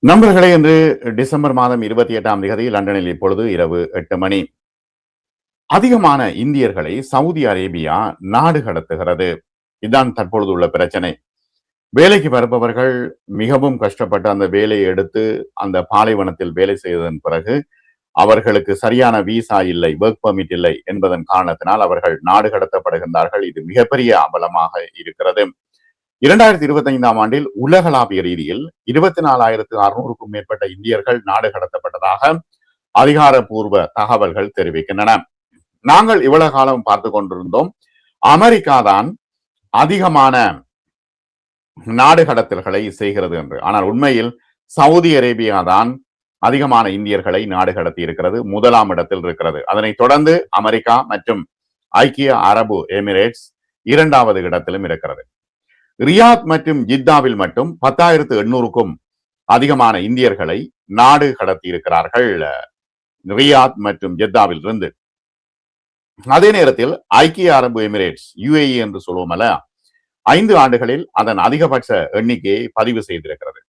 நண்பர்களே, இன்று டிசம்பர் மாதம் 28ஆம் தேதி லண்டனில் இப்பொழுது இரவு 8 மணி. அதிகமான இந்தியர்களை சவுதி அரேபியா நாடு கடத்துகிறது. இதுதான் தற்பொழுது உள்ள பிரச்சனை. வேலைக்கு வருபவர்கள் மிகவும் கஷ்டப்பட்டு அந்த வேலையை எடுத்து அந்த பாலைவனத்தில் வேலை செய்ததன் பிறகு அவர்களுக்கு சரியான விசா இல்லை, ஒர்க் பெர்மிட் இல்லை என்பதன் காரணத்தினால் அவர்கள் நாடு கடத்தப்படுகின்றார்கள். இது மிகப்பெரிய அபலமாக இருக்கிறது. 2025ஆம் ஆண்டில் உலகளாவிய ரீதியில் 24,600க்கும் மேற்பட்ட இந்தியர்கள் நாடு கடத்தப்பட்டதாக அதிகாரப்பூர்வ தகவல்கள் தெரிவிக்கின்றன. நாங்கள் இவ்வளவு காலம் பார்த்து கொண்டிருந்தோம், அமெரிக்கா தான் அதிகமான நாடு கடத்தல்களை செய்கிறது என்று. ஆனால் உண்மையில் சவுதி அரேபியா தான் அதிகமான இந்தியர்களை நாடு கடத்தி இருக்கிறது, முதலாம் இடத்தில் இருக்கிறது. அதனைத் தொடர்ந்து அமெரிக்கா மற்றும் ஐக்கிய அரபு எமிரேட்ஸ் இரண்டாவது இடத்திலும் இருக்கிறது. ரியாத் மற்றும் ஜித்தாவில் மட்டும் 10,800க்கும் அதிகமான இந்தியர்களை நாடு கடத்தி இருக்கிறார்கள், ரியாத் மற்றும் ஜித்தாவில் இருந்து. அதே நேரத்தில் ஐக்கிய அரபு எமிரேட்ஸ் UAE என்று சொல்லுவோமல்ல, 5 ஆண்டுகளில் அதன் அதிகபட்ச எண்ணிக்கையை பதிவு செய்திருக்கிறது.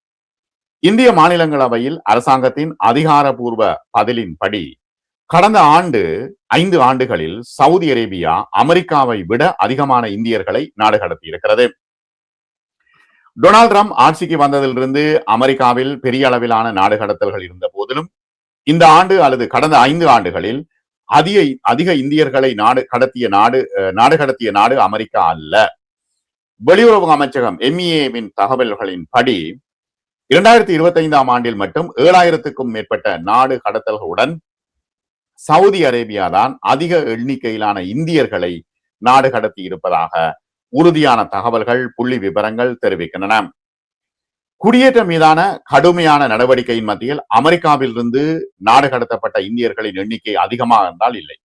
இந்திய மாநிலங்களவையில் அரசாங்கத்தின் அதிகாரப்பூர்வ பதிலின்படி கடந்த 5 ஆண்டுகளில் சவுதி அரேபியா அமெரிக்காவை விட அதிகமான இந்தியர்களை நாடு கடத்தி இருக்கிறது. டொனால்ட் ட்ரம்ப் ஆட்சிக்கு வந்ததிலிருந்து அமெரிக்காவில் பெரிய அளவிலான நாடு கடத்தல்கள் இருந்த போதிலும் இந்த ஆண்டு அல்லது கடந்த 5 ஆண்டுகளில் அதிக இந்தியர்களை நாடு கடத்திய நாடு அமெரிக்கா அல்ல. வெளியுறவு அமைச்சகம் MEAவின் தகவல்களின் படி 2025ஆம் ஆண்டில் மட்டும் 7,000க்கும் மேற்பட்ட நாடு கடத்தல்களுடன் சவுதி அரேபியா தான் அதிக எண்ணிக்கையிலான இந்தியர்களை நாடு கடத்தி இருப்பதாக உறுதியான தகவல்கள், புள்ளி விவரங்கள் தெரிவிக்கின்றன. குடியேற்றம் மீதான கடுமையான நடவடிக்கையின் மத்தியில் அமெரிக்காவில் இருந்து நாடு கடத்தப்பட்ட இந்தியர்களின் எண்ணிக்கை அதிகமாக இருந்தால் இல்லை.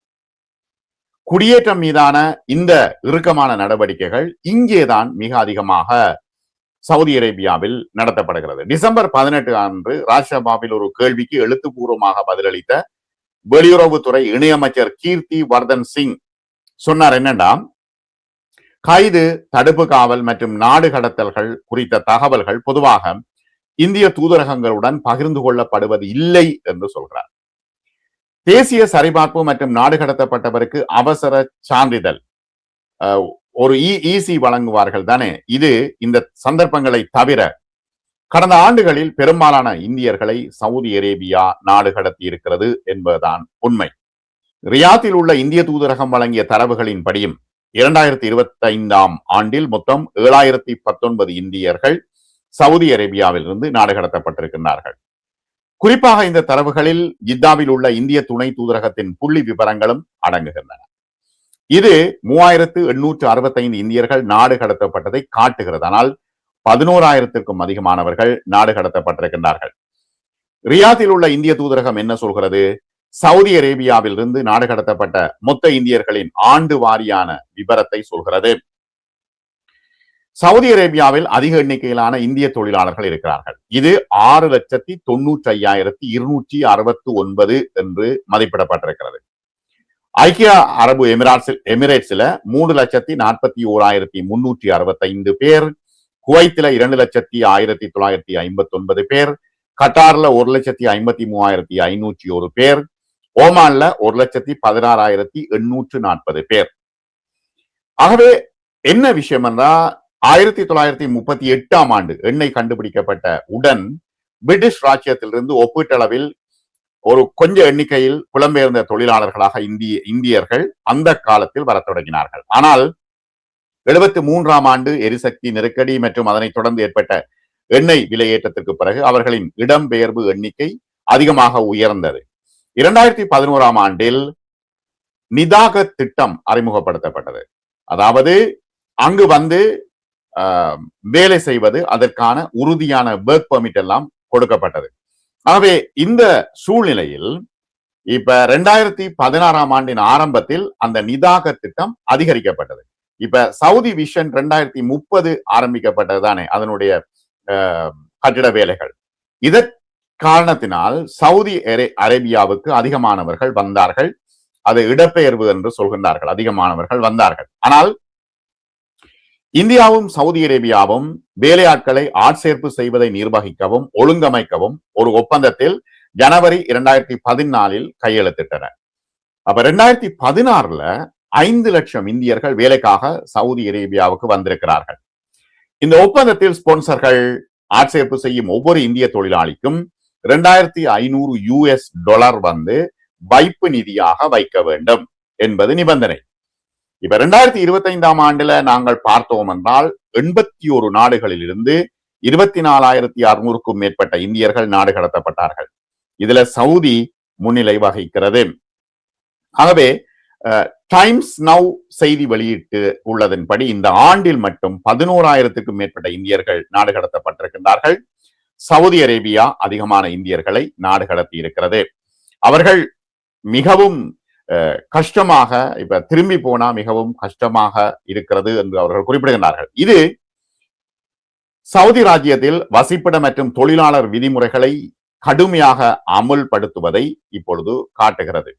குடியேற்றம் மீதான இந்த இறுக்கமான நடவடிக்கைகள் இங்கேதான் மிக அதிகமாக சவுதி அரேபியாவில் நடத்தப்படுகிறது. டிசம்பர் 18 அன்று ராஜ்யசபாவில் ஒரு கேள்விக்கு எழுத்துப்பூர்வமாக பதிலளித்த வெளியுறவுத்துறை இணையமைச்சர் கீர்த்தி வர்தன் சிங் சொன்னார் என்னண்டா, கைது, தடுப்பு காவல் மற்றும் நாடு கடத்தல்கள் குறித்த தகவல்கள் பொதுவாக இந்திய தூதரகங்களுடன் பகிர்ந்து கொள்ளப்படுவது இல்லை என்று சொல்கிறார். தேசிய சரிபார்ப்பு மற்றும் நாடு கடத்தப்பட்டவருக்கு அவசர சான்றிதழ் ஒரு EC வழங்குவார்கள் தானே, இது இந்த சந்தர்ப்பங்களை தவிர கடந்த ஆண்டுகளில் பெரும்பாலான இந்தியர்களை சவுதி அரேபியா நாடு கடத்தி இருக்கிறது என்பதுதான் உண்மை. ரியாத்தில் உள்ள இந்திய தூதரகம் வழங்கிய தரவுகளின் படியும் 2025ஆம் ஆண்டில் மொத்தம் 7,019 இந்தியர்கள் சவுதி அரேபியாவில் இருந்து நாடு கடத்தப்பட்டிருக்கிறார்கள். குறிப்பாக இந்த தரவுகளில் ஜித்தாவில் உள்ள இந்திய துணை தூதரகத்தின் புள்ளி விவரங்களும் அடங்குகின்றன. இது 3,865 இந்தியர்கள் நாடு கடத்தப்பட்டதை காட்டுகிறது. ஆனால் 11,000க்கும் அதிகமானவர்கள் நாடு கடத்தப்பட்டிருக்கின்றார்கள். ரியாத்தில் உள்ள இந்திய தூதரகம் என்ன சொல்கிறது? சவுதி அரேபியாவில் இருந்து நாடு கடத்தப்பட்ட மொத்த இந்தியர்களின் ஆண்டு வாரியான விபரத்தை சொல்கிறது. சவுதி அரேபியாவில் அதிக எண்ணிக்கையிலான இந்திய தொழிலாளர்கள் இருக்கிறார்கள். இது 6,95,269 என்று மதிப்பிடப்பட்டிருக்கிறது. ஐக்கிய அரபு எமிரேட்ஸ்ல 3,41,365 பேர், குவைத்தில 2,01,959 பேர், கட்டார்ல 1,53,501 பேர், ஓமான்ல 1,16,840 பேர். ஆகவே என்ன விஷயம் என்றால், 1938ஆம் ஆண்டு எண்ணெய் கண்டுபிடிக்கப்பட்ட உடன் பிரிட்டிஷ் ராஜ்யத்திலிருந்து ஒப்பீட்டளவில் ஒரு கொஞ்ச எண்ணிக்கையில் புலம்பெயர்ந்த தொழிலாளர்களாக இந்தியர்கள் அந்த காலத்தில் வர தொடங்கினார்கள். ஆனால் 73ஆம் ஆண்டு எரிசக்தி நெருக்கடி மற்றும் அதனைத் தொடர்ந்து ஏற்பட்ட எண்ணெய் விலையேற்றத்திற்கு பிறகு அவர்களின் இடம்பெயர்வு எண்ணிக்கை அதிகமாக உயர்ந்தது. 2011ஆம் ஆண்டில் நிதாக திட்டம் அறிமுகப்படுத்தப்பட்டது. அதாவது அங்கு வந்து வேலை செய்வது, அதற்கான உறுதியான ஒர்க் பெர்மிட் எல்லாம் கொடுக்கப்பட்டது. ஆகவே இந்த சூழ்நிலையில் இப்ப 2016ஆம் ஆண்டின் ஆரம்பத்தில் அந்த நிதாக திட்டம் அதிகரிக்கப்பட்டது. இப்ப சவுதி விஷன் 2030 ஆரம்பிக்கப்பட்டது தானே அதனுடைய கட்டிட வேலைகள். இதன் காரணத்தினால் சவுதி அரேபியாவுக்கு அதிகமானவர்கள் வந்தார்கள். அது இடப்பெயர்வு என்று சொல்கின்றார்கள். அதிகமானவர்கள் வந்தார்கள். ஆனால் இந்தியாவும் சவுதி அரேபியாவும் வேலையாட்களை ஆட்சேர்ப்பு செய்வதை நிர்வகிக்கவும் ஒழுங்கமைக்கவும் ஒரு ஒப்பந்தத்தில் ஜனவரி 2014 கையெழுத்திட்டன. அப்ப 2016 5 லட்சம் இந்தியர்கள் வேலைக்காக சவுதி அரேபியாவுக்கு வந்திருக்கிறார்கள். இந்த ஒப்பந்தத்தில் ஸ்பான்சர்கள் ஆட்சேர்ப்பு செய்யும் ஒவ்வொரு இந்திய தொழிலாளிக்கும் $2500 வந்து வைப்பு நிதியாக வைக்க வேண்டும் என்பது நிபந்தனை. இப்ப 2025 நாங்கள் பார்த்தோம் என்றால் 81 நாடுகளில் இருந்து 24,600க்கும் மேற்பட்ட இந்தியர்கள் நாடு கடத்தப்பட்டார்கள். இதுல சவுதி முன்னிலை வகிக்கிறது. ஆகவே டைம்ஸ் நவ் செய்தி வெளியிட்டு உள்ளதன்படி இந்த ஆண்டில் மட்டும் 11,000க்கும் மேற்பட்ட இந்தியர்கள் நாடு கடத்தப்பட்டிருக்கின்றார்கள். சவுதி அரேபியா அதிகமான இந்தியர்களை நாடு கடத்தி இருக்கிறது. அவர்கள் மிகவும் கஷ்டமாக இப்ப திரும்பி போனா மிகவும் கஷ்டமாக இருக்கிறது என்று அவர்கள் குறிப்பிடுகின்றார்கள். இது சவுதி ராஜ்யத்தில் வசிப்பிட மற்றும் தொழிலாளர் விதிமுறைகளை கடுமையாக அமுல்படுத்துவதை இப்பொழுது காட்டுகிறது.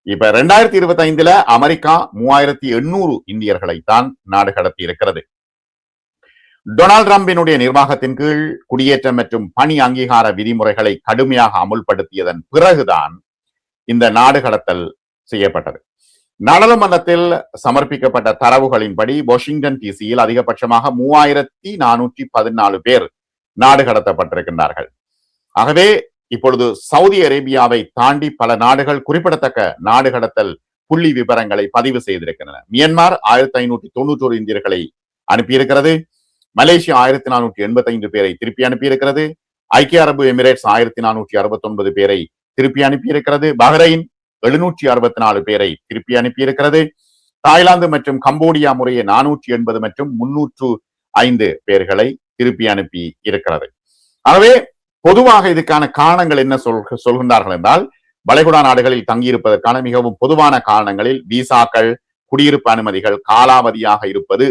இப்ப 2025 அமெரிக்கா 3,800 இந்தியர்களை தான் நாடு கடத்தி இருக்கிறது. டொனால்டு டிரம்பினுடைய நிர்வாகத்தின் கீழ் குடியேற்றம் மற்றும் பணி அங்கீகார விதிமுறைகளை கடுமையாக அமுல்படுத்தியதன் பிறகுதான் இந்த நாடு கடத்தல் செய்யப்பட்டது. நாடாளுமன்றத்தில் சமர்ப்பிக்கப்பட்ட தரவுகளின்படி வாஷிங்டன் டிசியில் அதிகபட்சமாக 3,414 பேர் நாடு கடத்தப்பட்டிருக்கின்றார்கள். ஆகவே இப்பொழுது சவுதி அரேபியாவை தாண்டி பல நாடுகள் குறிப்பிடத்தக்க நாடு கடத்தல் புள்ளி விவரங்களை பதிவு செய்திருக்கின்றன. மியான்மர் 1,591 இந்தியர்களை அனுப்பியிருக்கிறது. மலேசியா 1,485 பேரை திருப்பி அனுப்பியிருக்கிறது. ஐக்கிய அரபு எமிரேட்ஸ் 1,469 பேரை திருப்பி அனுப்பியிருக்கிறது. பஹ்ரைன் 764 பேரை திருப்பி அனுப்பியிருக்கிறது. தாய்லாந்து மற்றும் கம்போடியா முறையே 480 மற்றும் 305 பேர்களை திருப்பி அனுப்பி இருக்கிறது. ஆகவே பொதுவாக இதுக்கான காரணங்கள் என்ன சொல்கின்றார்கள் என்றால், வளைகுடா நாடுகளில் தங்கியிருப்பதற்கான மிகவும் பொதுவான காரணங்களில் விசாக்கள், குடியிருப்பு அனுமதிகள் காலாவதியாக இருப்பது,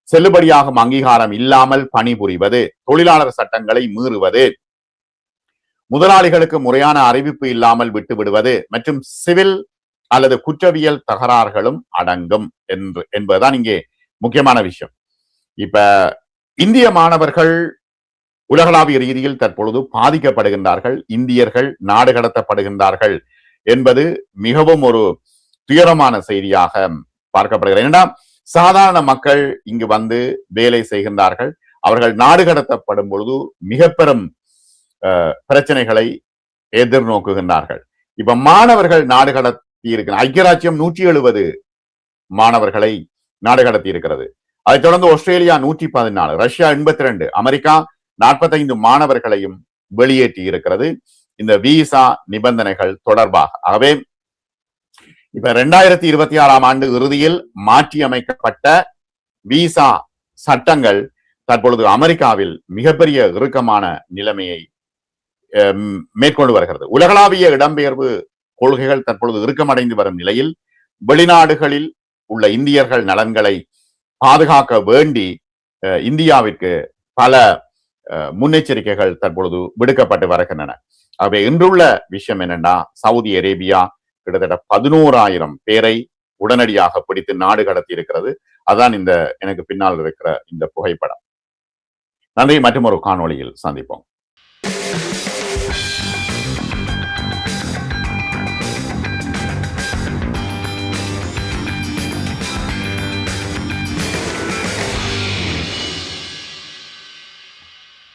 செல்லுபடியாகும் அங்கீகாரம் இல்லாமல் பணிபுரிவது, தொழிலாளர் சட்டங்களை மீறுவது, முதலாளிகளுக்கு முறையான அறிவிப்பு இல்லாமல் விட்டு விடுவது மற்றும் சிவில் அல்லது குற்றவியல் தகராறுகளும் அடங்கும் என்பதுதான் இங்கே முக்கியமான விஷயம். இப்ப இந்திய மாணவர்கள் உலகளாவிய ரீதியில் தற்பொழுது பாதிக்கப்படுகின்றார்கள். இந்தியர்கள் நாடு கடத்தப்படுகின்றார்கள் என்பது மிகவும் ஒரு துயரமான செய்தியாக பார்க்கப்படுகிறது. ஏன்னா சாதாரண மக்கள் இங்கு வந்து வேலை செய்கின்றார்கள். அவர்கள் நாடு கடத்தப்படும் பொழுது மிக பெரும் பிரச்சனைகளை எதிர்நோக்குகின்றார்கள். இப்ப மாணவர்கள் நாடு கடத்தி இருக்கிற ஐக்கிய ராஜ்யம் 170 மாணவர்களை நாடு கடத்தி இருக்கிறது. அதைத் தொடர்ந்து ஆஸ்திரேலியா 114, ரஷ்யா 82, அமெரிக்கா 45 மாணவர்களையும் வெளியேற்றி இருக்கிறது இந்த விசா நிபந்தனைகள் தொடர்பாக. ஆகவே இப்ப 2026 இறுதியில் மாற்றி அமைக்கப்பட்ட விசா சட்டங்கள் தற்பொழுது அமெரிக்காவில் மிகப்பெரிய இறுக்கமான நிலைமையை மேற்கொண்டு வருகிறது. உலகளாவிய இடம்பெயர்வு கொள்கைகள் தற்பொழுது இறுக்கமடைந்து வரும் நிலையில் வெளிநாடுகளில் உள்ள இந்தியர்கள் நலன்களை பாதுகாக்க வேண்டி இந்தியாவிற்கு பல முன்னெச்சரிக்கைகள் தற்பொழுது விடுக்கப்பட்டு வருகின்றன. ஆகவே இன்றுள்ள விஷயம் என்னன்னா, சவுதி அரேபியா கிட்டத்தட்ட 11,000 பேரை உடனடியாக பிடித்து நாடு கடத்தி இருக்கிறது. அதான் இந்த எனக்கு பின்னால் இருக்கிற இந்த புகைப்படம். நன்றி. மற்றும் ஒரு காணொளியில் சந்திப்போம்.